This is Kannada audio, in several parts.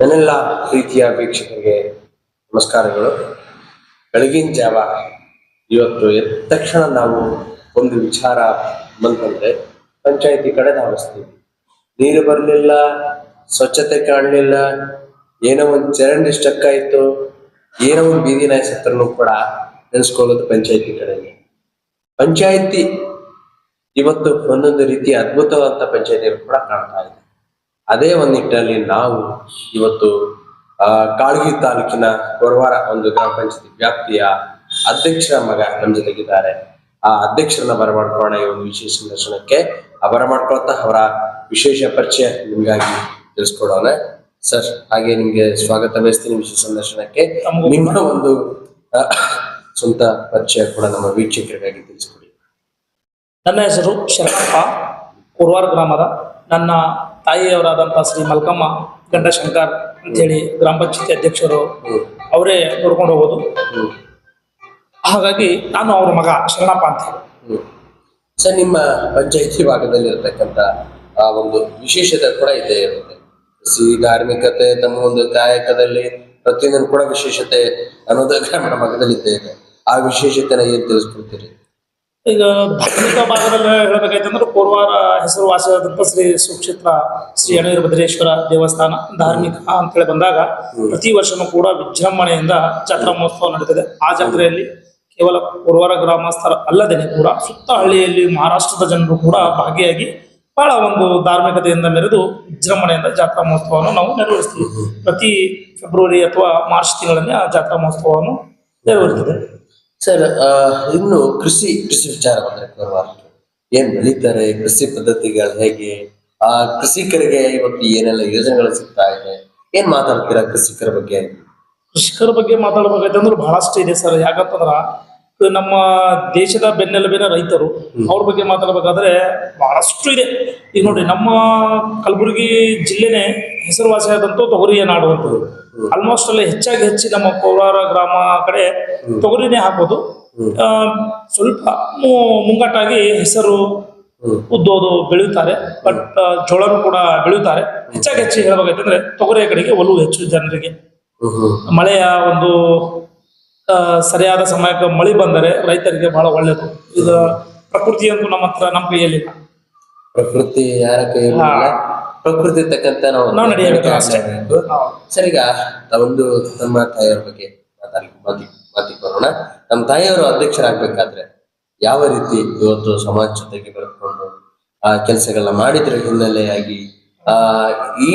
ನನ್ನೆಲ್ಲ ಪ್ರೀತಿಯ ವೀಕ್ಷಕರಿಗೆ ನಮಸ್ಕಾರಗಳು. ಬೆಳಗಿನ ಜಾವ ಇವತ್ತು ಎದ್ದ ತಕ್ಷಣ ನಾವು ಒಂದು ವಿಚಾರ ಬಂತಂದ್ರೆ ಪಂಚಾಯತಿ ಕಡೆ ಧಾವಿಸ್ತೀವಿ. ನೀರು ಬರಲಿಲ್ಲ, ಸ್ವಚ್ಛತೆ ಕಾಣಲಿಲ್ಲ, ಏನೋ ಒಂದು ಚರಂಡಿ ಸ್ಟಕ್ ಆಯ್ತು, ಏನೋ ಒಂದು ಬೀದಿ ನಾಯಿ ಸತ್ತರೂ ಕೂಡ ನೆನೆಸ್ಕೊಳ್ಳೋದು ಪಂಚಾಯತಿ ಕಡೆಗೆ. ಪಂಚಾಯತಿ ಇವತ್ತು ಒಂದೊಂದು ರೀತಿಯ ಅದ್ಭುತವಾದ ಪಂಚಾಯತಿಗಳು ಕೂಡ ಕಾಣ್ತಾ ಇದೆ. ಅದೇ ಒಂದು ನಿಟ್ಟಿನಲ್ಲಿ ನಾವು ಇವತ್ತು ಕಾಳಗಿ ತಾಲೂಕಿನ ಕೊರವಾರ ಒಂದು ಗ್ರಾಮ ಪಂಚಾಯತಿ ವ್ಯಾಪ್ತಿಯ ಅಧ್ಯಕ್ಷರ ಮಗ ನಮ್ಮ ಜೊತೆಗಿದ್ದಾರೆ. ಆ ಅಧ್ಯಕ್ಷರನ್ನ ಬರಮಾಡ್ಕೊಳ್ಳೋಣ ಈ ಒಂದು ವಿಶೇಷ ಸಂದರ್ಶನಕ್ಕೆ. ಬರಮಾಡ್ಕೊಳ್ತಾ ಅವರ ವಿಶೇಷ ಪರಿಚಯ ನಿಮ್ಗಾಗಿ ತಿಳಿಸ್ಕೊಡೋಣ. ಸರ್, ಹಾಗೆ ನಿಮ್ಗೆ ಸ್ವಾಗತ ಬಯಸ್ತೀನಿ ವಿಶೇಷ ಸಂದರ್ಶನಕ್ಕೆ. ನಿಮ್ಮ ಒಂದು ಸ್ವಂತ ಪರಿಚಯ ಕೂಡ ನಮ್ಮ ವೀಕ್ಷಕರಿಗಾಗಿ ತಿಳಿಸ್ಕೊಡಿ. ನನ್ನ ಹೆಸರು ಶರಣಪ್ಪ, ಕೊರವಾರ ಗ್ರಾಮದ. ನನ್ನ ತಾಯಿಯವರಾದಂತಹ ಶ್ರೀ ಮಲ್ಕಮ್ಮ ಗಂಡಶಂಕರ್ ಅಂತೇಳಿ ಗ್ರಾಮ ಪಂಚಾಯತಿ ಅಧ್ಯಕ್ಷರು ಅವರೇ ನೋಡ್ಕೊಂಡು ಹೋಗೋದು. ಹಾಗಾಗಿ ನಾನು ಅವ್ರ ಮಗ ಶರಣಪ್ಪ ಅಂತ ಹೇಳಿ. ಸರ್, ನಿಮ್ಮ ಪಂಚಾಯತಿ ಭಾಗದಲ್ಲಿ ಇರತಕ್ಕಂತ ಒಂದು ವಿಶೇಷತೆ ಕೂಡ ಇದೆ ಇರುತ್ತೆ. ಧಾರ್ಮಿಕತೆ, ತಮ್ಮ ಒಂದು ಕಾಯಕದಲ್ಲಿ ಪ್ರತಿಯೊಂದು ಕೂಡ ವಿಶೇಷತೆ ಅನ್ನೋದು ಗ್ರಾಮೀಣ ಭಾಗದಲ್ಲಿ ಇದ್ದೇ ಇದೆ. ಆ ವಿಶೇಷತೆನ ಏನ್ ತಿಳಿಸ್ಕೊಡ್ತೀರಿ? ಈಗ ಧಾರ್ಮಿಕ ಭಾಗದಲ್ಲಿ ಹೇಳಬೇಕಾಯ್ತಂದ್ರೆ ಕೊರವಾರ ಹೆಸರುವಾಸಿಯಾದಂಥ ಶ್ರೀ ಸುಕ್ಷೇತ್ರ ಶ್ರೀ ಅಣವೀರ ಭದ್ರೇಶ್ವರ ದೇವಸ್ಥಾನ ಧಾರ್ಮಿಕ ಅಂತೇಳಿ ಬಂದಾಗ ಪ್ರತಿ ವರ್ಷನೂ ಕೂಡ ವಿಜೃಂಭಣೆಯಿಂದ ಜಾತ್ರಾ ಮಹೋತ್ಸವ ನಡೀತದೆ. ಆ ಜಾತ್ರೆಯಲ್ಲಿ ಕೇವಲ ಕೊರವಾರ ಗ್ರಾಮಸ್ಥರ ಅಲ್ಲದೇನೆ ಕೂಡ ಸುತ್ತ ಹಳ್ಳಿಯಲ್ಲಿ ಮಹಾರಾಷ್ಟ್ರದ ಜನರು ಕೂಡ ಭಾಗಿಯಾಗಿ ಬಹಳ ಒಂದು ಧಾರ್ಮಿಕತೆಯಿಂದ ಮೆರೆದು ವಿಜೃಂಭಣೆಯಿಂದ ಜಾತ್ರಾ ಮಹೋತ್ಸವವನ್ನು ನಾವು ನೆರವೇರಿಸ್ತೀವಿ. ಪ್ರತಿ ಫೆಬ್ರವರಿ ಅಥವಾ ಮಾರ್ಚ್ ತಿಂಗಳಲ್ಲಿ ಆ ಜಾತ್ರಾ ಮಹೋತ್ಸವವನ್ನು ನೆರವೇರುತ್ತದೆ. ಸರ್, ಇನ್ನು ಕೃಷಿ ವಿಚಾರ ಬಂದ್ರೆ ಕೊರವಾರಕ್ಕೆ ಏನ್ ಬೆಳೀತಾರೆ, ಕೃಷಿ ಪದ್ಧತಿಗಳು ಹೇಗೆ, ಆ ಕೃಷಿಕರಿಗೆ ಇವತ್ತು ಏನೆಲ್ಲ ಯೋಜನೆಗಳು ಸಿಗ್ತಾ ಇದೆ, ಏನ್ ಮಾತಾಡ್ತೀರಾ ಕೃಷಿಕರ ಬಗ್ಗೆ? ಕೃಷಿಕರ ಬಗ್ಗೆ ಮಾತಾಡ್ಬೇಕಾಯ್ತಂದ್ರೆ ಬಹಳಷ್ಟು ಇದೆ ಸರ್. ಯಾಕಂತಂದ್ರ ನಮ್ಮ ದೇಶದ ಬೆನ್ನೆಲುಬಿನ ರೈತರು, ಅವ್ರ ಬಗ್ಗೆ ಮಾತಾಡ್ಬೇಕಾದ್ರೆ ಬಹಳಷ್ಟು ಇದೆ. ಈಗ ನೋಡಿ, ನಮ್ಮ ಕಲಬುರಗಿ ಜಿಲ್ಲೆನೆ ಹೆಸರುವಾಸಿಯಾದಂತೂ ತೊಗರಿಯ ನಾಡು ಅಂತದ್ದು. ಆಲ್ಮೋಸ್ಟ್ ಅಲ್ಲಿ ಹೆಚ್ಚಿ ನಮ್ಮ ಕೊರವಾರ ಗ್ರಾಮ ಕಡೆ ತೊಗರಿನೇ ಹಾಕೋದು. ಸ್ವಲ್ಪ ಮುಂಗಟ್ಟಾಗಿ ಹೆಸರು, ಉದ್ದೋದು ಬೆಳೆಯುತ್ತಾರೆ. ಬಟ್ ಜೋಳನು ಕೂಡ ಬೆಳೆಯುತ್ತಾರೆ. ಹೆಚ್ಚಿ ಹೇಳ್ಬೇಕಾಯ್ತಂದ್ರೆ ತೊಗರಿಯ ಕಡೆಗೆ ಒಲವು ಹೆಚ್ಚು ಜನರಿಗೆ. ಮಳೆಯ ಒಂದು ಸರಿಯಾದ ಸಮಯಕ್ಕೆ ಮಳೆ ಬಂದರೆ ರೈತರಿಗೆ ಬಹಳ ಒಳ್ಳೆಯದು. ಈಗ ಪ್ರಕೃತಿ ಅಂತೂ ನಮ್ಮ ಹತ್ರ ನಮ್ಮ ಕೈಯಲ್ಲಿ, ಪ್ರಕೃತಿ ಯಾರ ಕೈಯಲ್ಲಿ, ಪ್ರಕೃತಿ ತಕ್ಕಂತ ನಾವು ನಡೆಯಬೇಕು ಅಷ್ಟೇ. ಸರ್, ಈಗ ಒಂದು ನಮ್ಮ ತಾಯಿಯವ್ರ ಬಗ್ಗೆ ಮಾತಿ ಬರೋಣ. ನಮ್ಮ ತಾಯಿಯವರು ಅಧ್ಯಕ್ಷರಾಗ್ಬೇಕಾದ್ರೆ ಯಾವ ರೀತಿ ಇವತ್ತು ಸಮಾಜ ಜೊತೆಗೆ ಬೆಳೆದುಕೊಂಡು ಆ ಕೆಲಸಗಳನ್ನ ಮಾಡಿದ್ರ ಹಿನ್ನೆಲೆಯಾಗಿ ಈ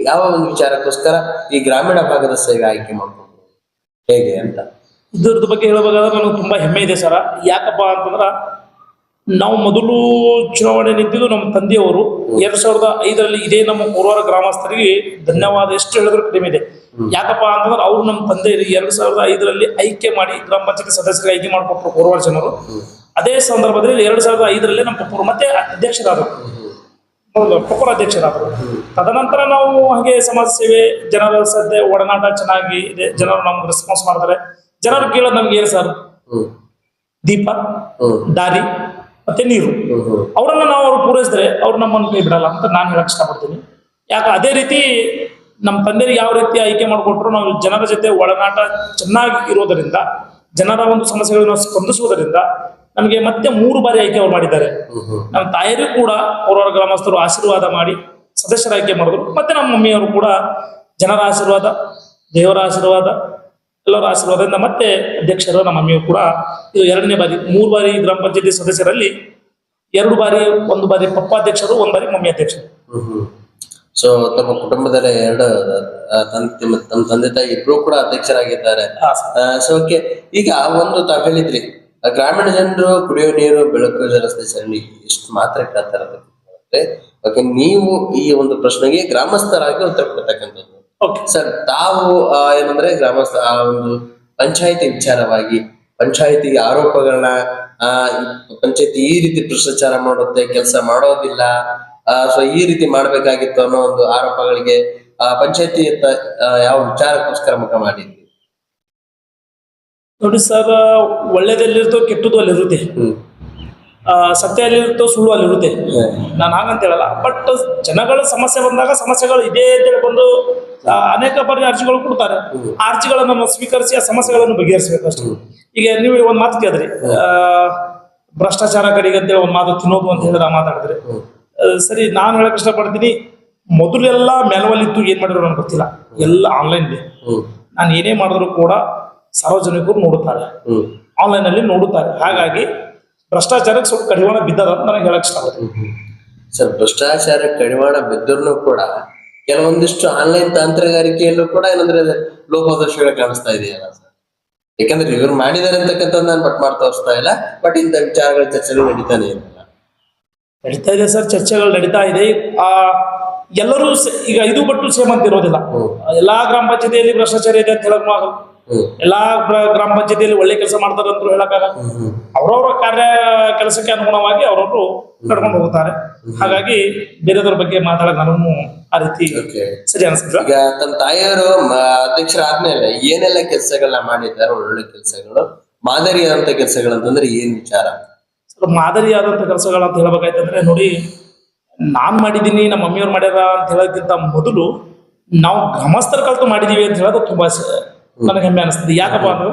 ಯಾವ ಒಂದು ವಿಚಾರಕ್ಕೋಸ್ಕರ ಈ ಗ್ರಾಮೀಣ ಭಾಗದ ಸೇವೆ ಆಯ್ಕೆ ಮಾಡ್ಕೊಂಡು ಹೇಗೆ ಅಂತ ಇದ್ರದ್ದು ಬಗ್ಗೆ ಹೇಳಬೇಕಾದ್ರೆ ನನಗೆ ತುಂಬಾ ಹೆಮ್ಮೆ ಇದೆ ಸರ. ಯಾಕಪ್ಪ ಅಂತಂದ್ರ ನಾವು ಮೊದಲು ಚುನಾವಣೆ ನಿಂತಿದ್ದು ನಮ್ಮ ತಂದೆಯವರು 2005ರಲ್ಲಿ. ಇದೇ ನಮ್ಮ ಕೊರವಾರ ಗ್ರಾಮಸ್ಥರಿಗೆ ಧನ್ಯವಾದ ಎಷ್ಟು ಹೇಳಿದ್ರು ಕಡಿಮೆ ಇದೆ. ಯಾಕಪ್ಪ ಅಂತಂದ್ರೆ ಅವ್ರು ನಮ್ಮ ತಂದೆ 2005ರಲ್ಲಿ ಆಯ್ಕೆ ಮಾಡಿ ಗ್ರಾಮ ಪಂಚಾಯತಿ ಸದಸ್ಯರಿಗೆ ಆಯ್ಕೆ ಮಾಡಿಕೊಟ್ರು ಕೊರವಾರ ಜನರು. ಅದೇ ಸಂದರ್ಭದಲ್ಲಿ 2005ರಲ್ಲಿ ನಮ್ಮ ಪಪ್ಪರು ಮತ್ತೆ ಅಧ್ಯಕ್ಷರಾದರು, ಪಪ್ಪರ ಅಧ್ಯಕ್ಷರಾದರು. ತದನಂತರ ನಾವು ಹಾಗೆ ಸಮಾಜ ಸೇವೆ, ಜನರ ಸದ್ಯ ಒಡನಾಟ ಚೆನ್ನಾಗಿ ಇದೆ. ಜನರು ನಮ್ಗೆ ರೆಸ್ಪಾನ್ಸ್ ಮಾಡ್ತಾರೆ. ಜನರು ಕೇಳೋದು ನಮ್ಗೆ ಏನು ಸರ್? ದೀಪ, ದಾರಿ ಮತ್ತೆ ನೀರು. ಅವರನ್ನ ನಾವು ಅವ್ರು ಪೂರೈಸಿದ್ರೆ ಅವ್ರು ನಮ್ಮನ್ನು ಕೈ ಬಿಡಲ್ಲ ಅಂತ ನಾನು ಹೇಳಕ್ ಇಷ್ಟಪಡ್ತೀನಿ. ಯಾಕೆ ಅದೇ ರೀತಿ ನಮ್ಮ ತಂದೆಯರಿಗೆ ಯಾವ ರೀತಿ ಆಯ್ಕೆ ಮಾಡಿಕೊಟ್ರು, ನಾವು ಜನರ ಜೊತೆ ಒಡನಾಟ ಚೆನ್ನಾಗಿ ಇರೋದರಿಂದ, ಜನರ ಒಂದು ಸಮಸ್ಯೆಗಳನ್ನು ಸ್ಪಂದಿಸುವುದರಿಂದ ನಮಗೆ ಮತ್ತೆ 3 ಬಾರಿ ಆಯ್ಕೆ ಅವ್ರು ಮಾಡಿದ್ದಾರೆ. ನಮ್ಮ ತಾಯಿಯರು ಕೂಡ ಕೊರವಾರ ಗ್ರಾಮಸ್ಥರು ಆಶೀರ್ವಾದ ಮಾಡಿ ಸದಸ್ಯರ ಆಯ್ಕೆ ಮಾಡಿದ್ರು. ಮತ್ತೆ ನಮ್ಮ ಮಮ್ಮಿಯವರು ಕೂಡ ಜನರ ಆಶೀರ್ವಾದ, ದೇವರ ಆಶೀರ್ವಾದ, ಎಲ್ಲರ ಆಶೀರ್ವಾದದಿಂದ ಮತ್ತೆ ಅಧ್ಯಕ್ಷರು ನಮ್ಮ ಮಮ್ಮಿಯು ಕೂಡ ಇದು 2ನೇ ಬಾರಿ. 3 ಬಾರಿ ಗ್ರಾಮ ಪಂಚಾಯತಿ ಸದಸ್ಯರಲ್ಲಿ 2 ಬಾರಿ, 1 ಬಾರಿ ಪಪ್ಪ ಅಧ್ಯಕ್ಷರು, 1 ಬಾರಿ ಮಮ್ಮಿ ಅಧ್ಯಕ್ಷರು. ಸೊ ತಮ್ಮ ಕುಟುಂಬದಲ್ಲಿ ತಮ್ಮ ತಂದೆ ತಾಯಿ ಇಬ್ರು ಕೂಡ ಅಧ್ಯಕ್ಷರಾಗಿದ್ದಾರೆ. ಸೊ ಓಕೆ, ಈಗ ಒಂದು ತಾವ್ ಹೇಳಿದ್ರಿ ಗ್ರಾಮೀಣ ಜನರು ಕುಡಿಯೋ ನೀರು, ಬೆಳಕು, ಜಲಸೆ ಸರಣಿ ಎಷ್ಟು ಮಾತ್ರ ಕೇಳ್ತಾರೆ. ಓಕೆ, ನೀವು ಈ ಒಂದು ಪ್ರಶ್ನೆಗೆ ಗ್ರಾಮಸ್ಥರಾಗಿ ಉತ್ತರ ಕೊಡ್ತಕ್ಕಂಥದ್ದು. ಸರ್, ತಾವು ಏನಂದ್ರೆ ಗ್ರಾಮಸ್ಥ ಒಂದು ಪಂಚಾಯತಿ ವಿಚಾರವಾಗಿ ಪಂಚಾಯತಿಗೆ ಆರೋಪಗಳನ್ನ ಪಂಚಾಯತಿ ಈ ರೀತಿ ಭ್ರಷ್ಟಾಚಾರ ಮಾಡುತ್ತೆ, ಕೆಲಸ ಮಾಡೋದಿಲ್ಲ, ಸೊ ಈ ರೀತಿ ಮಾಡ್ಬೇಕಾಗಿತ್ತು ಅನ್ನೋ ಒಂದು ಆರೋಪಗಳಿಗೆ ಪಂಚಾಯತಿ ಯಾವ ವಿಚಾರಕ್ಕೋಸ್ಕರ ಮುಖ ಮಾಡಿದ್ವಿ? ನೋಡಿ ಸರ್, ಒಳ್ಳೇದಲ್ಲಿರ್ತೋ ಕೆಟ್ಟದ್ದು ಅಲ್ಲಿರುತ್ತೆ. ಸತ್ಯ ಅಲ್ಲಿರುತ್ತೋ ಸುಳ್ಳು ಅಲ್ಲಿರುತ್ತೆ. ನಾನು ಹಾಗಂತ ಹೇಳಲ್ಲ, ಬಟ್ ಜನಗಳ ಸಮಸ್ಯೆ ಬಂದಾಗ ಸಮಸ್ಯೆಗಳು ಇದೆ ಅಂತೇಳಿ ಬಂದು ಅನೇಕ ಬಾರಿ ಅರ್ಜಿಗಳು ಕೊಡ್ತಾರೆ. ಆ ಅರ್ಜಿಗಳನ್ನು ನಾವು ಸ್ವೀಕರಿಸಿ ಆ ಸಮಸ್ಯೆಗಳನ್ನು ಬಗೆಹರಿಸಬೇಕು ಅಷ್ಟೇ. ಈಗ ನೀವು ಒಂದು ಮಾತು ಕೇಳಿದ್ರಿ, ಭ್ರಷ್ಟಾಚಾರ ಕಡೆಗೆ ಅಂತೇಳಿ ಒಂದು ಮಾತು ತಿನ್ನೋದು ಅಂತ ಹೇಳಿದ್ರೆ ಮಾತಾಡಿದ್ರೆ ಸರಿ. ನಾನು ಹೇಳಕ್ ಇಷ್ಟಪಡ್ತೀನಿ, ಮೊದಲೆಲ್ಲ ಮೆಲುವಲ್ಲಿತ್ತು, ಏನ್ ಮಾಡಿದ್ರು ನನಗೆ ಗೊತ್ತಿಲ್ಲ, ಎಲ್ಲ ಆನ್ಲೈನ್ ಇದೆ. ನಾನು ಏನೇ ಮಾಡಿದ್ರು ಕೂಡ ಸಾರ್ವಜನಿಕರು ನೋಡುತ್ತಾರೆ, ಆನ್ಲೈನ್ ಅಲ್ಲಿ ನೋಡುತ್ತಾರೆ. ಹಾಗಾಗಿ ಭ್ರಷ್ಟಾಚಾರಕ್ಕೆ ಸ್ವಲ್ಪ ಕಡಿವಾಣ ಬಿದ್ದದ ಅಂತ ನನಗೆ ಹೇಳಕ್ ಇಷ್ಟಪಡ್ತೀನಿ. ಸರ್, ಭ್ರಷ್ಟಾಚಾರ ಕಡಿವಾಣ ಬಿದ್ದರೂ ಕೂಡ ಕೆಲವೊಂದಿಷ್ಟು ಆನ್ಲೈನ್ ತಂತ್ರಗಾರಿಕೆಯಲ್ಲೂ ಕೂಡ ಏನಂದ್ರೆ ಲೋಪದೋಷಗಳು ಕಾಣಿಸ್ತಾ ಇದೆಯಲ್ಲ ಸರ್. ಯಾಕಂದ್ರೆ ಇವ್ರು ಮಾಡಿದಾರೆ ಅಂತಕ್ಕಂಥ ನಾನು ಬಟ್ ಮಾಡಿ ತೋರಿಸ್ತಾ ಇಲ್ಲ, ಬಟ್ ಇಂಥ ವಿಚಾರಗಳ ಚರ್ಚೆಗಳು ನಡೀತಾನೆ ಇರಲ್ಲ. ನಡೀತಾ ಇದೆ ಸರ್, ಚರ್ಚೆಗಳು ನಡೀತಾ ಇದೆ. ಎಲ್ಲರೂ ಈಗ ಇದು ಬಟ್ಟು ಸೇಮ್ ಅಂತ ಇರೋದಿಲ್ಲ. ಎಲ್ಲಾ ಗ್ರಾಮ ಪಂಚಾಯತಿಯಲ್ಲಿ ಭ್ರಷ್ಟಾಚಾರ ಇದೆ ಅಂತ ಹೇಳಕ್ ಆಗಲ್ಲ. ಎಲ್ಲಾ ಗ್ರಾಮ ಪಂಚಾಯತಿಯಲ್ಲಿ ಒಳ್ಳೆ ಕೆಲಸ ಮಾಡ್ತಾರೆ ಅಂತ ಹೇಳಕ್ಕಾಗಲ್ಲ. ಅವ್ರವ್ರ ಕೆಲಸಕ್ಕೆ ಅನುಗುಣವಾಗಿ ಅವ್ರವ್ರು ನಡ್ಕೊಂಡು ಹೋಗ್ತಾರೆ. ಹಾಗಾಗಿ ಬೇರೆದವ್ರ ಬಗ್ಗೆ ಮಾತಾಡಕ್ ನಾನು ಆ ರೀತಿ ಸರಿ ಅನ್ಸುತ್ತೆ. ಈಗ ತನ್ನ ತಾಯಿಯವರು ಅಧ್ಯಕ್ಷರಾದ್ಮೇಲೆ ಏನೆಲ್ಲ ಕೆಲಸಗಳನ್ನ ಮಾಡಿದ್ದಾರೆ, ಒಳ್ಳೊಳ್ಳೆ ಕೆಲಸಗಳು, ಮಾದರಿಯಾದಂತ ಕೆಲಸಗಳು ಅಂತಂದ್ರೆ ಏನ್ ವಿಚಾರ? ಮಾದರಿಯಾದಂತ ಕೆಲಸಗಳಂತ ಹೇಳ್ಬೇಕಾಯ್ತಂದ್ರೆ ನೋಡಿ, ನಾನ್ ಮಾಡಿದ್ದೀನಿ, ನಮ್ಮ ಮಮ್ಮಿಯವ್ರು ಮಾಡ್ಯಾರ ಅಂತ ಹೇಳೋದಕ್ಕಿಂತ ಮೊದಲು ನಾವು ಗ್ರಾಮಸ್ಥರ ಕಲ್ತು ಮಾಡಿದೀವಿ ಅಂತ ಹೇಳೋದು ತುಂಬಾ ನನಗೆ ಹೆಮ್ಮೆ ಅನಿಸ್ತದೆ. ಯಾಕಪ್ಪ ಅಂದ್ರೆ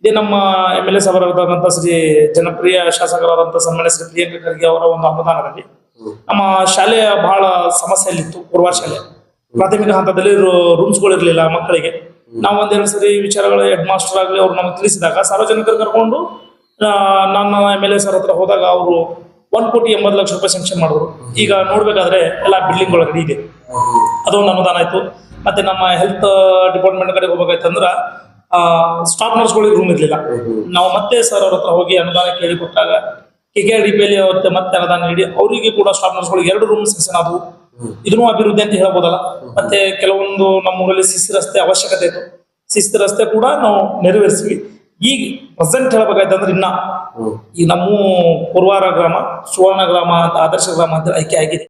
ಇದೇ ನಮ್ಮ MLA ಸಭಾರಾದಂತ ಶ್ರೀ ಜನಪ್ರಿಯ ಶಾಸಕರಾದಂತಹ ಸನ್ಮಾನ್ಯ ಶ್ರೀ ಪ್ರಿಯಾಂಕ ಖರ್ಗೆ ಅವರ ಒಂದು ಅನುದಾನದಲ್ಲಿ ನಮ್ಮ ಶಾಲೆಯ ಬಹಳ ಸಮಸ್ಯೆಯಲ್ಲಿತ್ತು. ಪೂರ್ವ ಶಾಲೆ ಪ್ರಾಥಮಿಕ ಹಂತದಲ್ಲಿ ರೂಮ್ಸ್ಗಳು ಇರಲಿಲ್ಲ ಮಕ್ಕಳಿಗೆ. ನಾವು ಒಂದೆರಡು ಸರಿ ವಿಚಾರಗಳು ಹೆಡ್ ಮಾಸ್ಟರ್ ಆಗಲಿ ಅವ್ರು ನಮಗೆ ತಿಳಿಸಿದಾಗ ಸಾರ್ವಜನಿಕರು ಕರ್ಕೊಂಡು ನನ್ನ MLA ಸರ್ ಹತ್ರ ಹೋದಾಗ ಅವರು 1,80,00,000 ರೂಪಾಯಿ ಸ್ಯಾಂಕ್ಷನ್ ಮಾಡಿದ್ರು. ಈಗ ನೋಡ್ಬೇಕಾದ್ರೆ ಎಲ್ಲ ಬಿಲ್ಡಿಂಗ್ ಒಳಗಡೆ ಇದೆ, ಅದೊಂದು ಅನುದಾನ ಆಯ್ತು. ಮತ್ತೆ ನಮ್ಮ ಹೆಲ್ತ್ ಡಿಪಾರ್ಟ್ಮೆಂಟ್ ಕಡೆ ಹೋಗ್ಬೇಕಾಯ್ತಂದ್ರ ಸ್ಟಾಫ್ ನರ್ಸ್ಗಳಿಗೆ ರೂಮ್ ಇರ್ಲಿಲ್ಲ. ನಾವು ಮತ್ತೆ ಸರ್ ಅವ್ರ ಹತ್ರ ಹೋಗಿ ಅನುದಾನ ಕೇಳಿ ಕೊಟ್ಟಾಗ KKRDPಯಲ್ಲಿ ಮತ್ತೆ ಅನುದಾನ ನೀಡಿ ಅವರಿಗೆ ಕೂಡ ಸ್ಟಾಫ್ ನರ್ಸ್ಗಳಿಗೆ 2 ರೂಮ್ ಸೆಕ್ಷನ್ ಆದವು. ಇದನ್ನು ಅಭಿವೃದ್ಧಿ ಅಂತ ಹೇಳ್ಬೋದಲ್ಲ. ಮತ್ತೆ ಕೆಲವೊಂದು ನಮ್ಮ ಊರಲ್ಲಿ ಶಿಸ್ತು ರಸ್ತೆ ಅವಶ್ಯಕತೆ ಇತ್ತು, ಶಿಸ್ತು ರಸ್ತೆ ಕೂಡ ನಾವು ನೆರವೇರಿಸಿವಿ. ಈಗ ಪ್ರೆಸೆಂಟ್ ಹೇಳ್ಬೇಕಾಯ್ತಂದ್ರೆ ಇನ್ನ ಈ ನಮ್ಮ ಕೋರವಾರ ಗ್ರಾಮ ಸುವರ್ಣ ಗ್ರಾಮ ಅಂತ ಆದರ್ಶ ಗ್ರಾಮ ಅಂತ ಆಯ್ಕೆ ಆಗಿದೆ.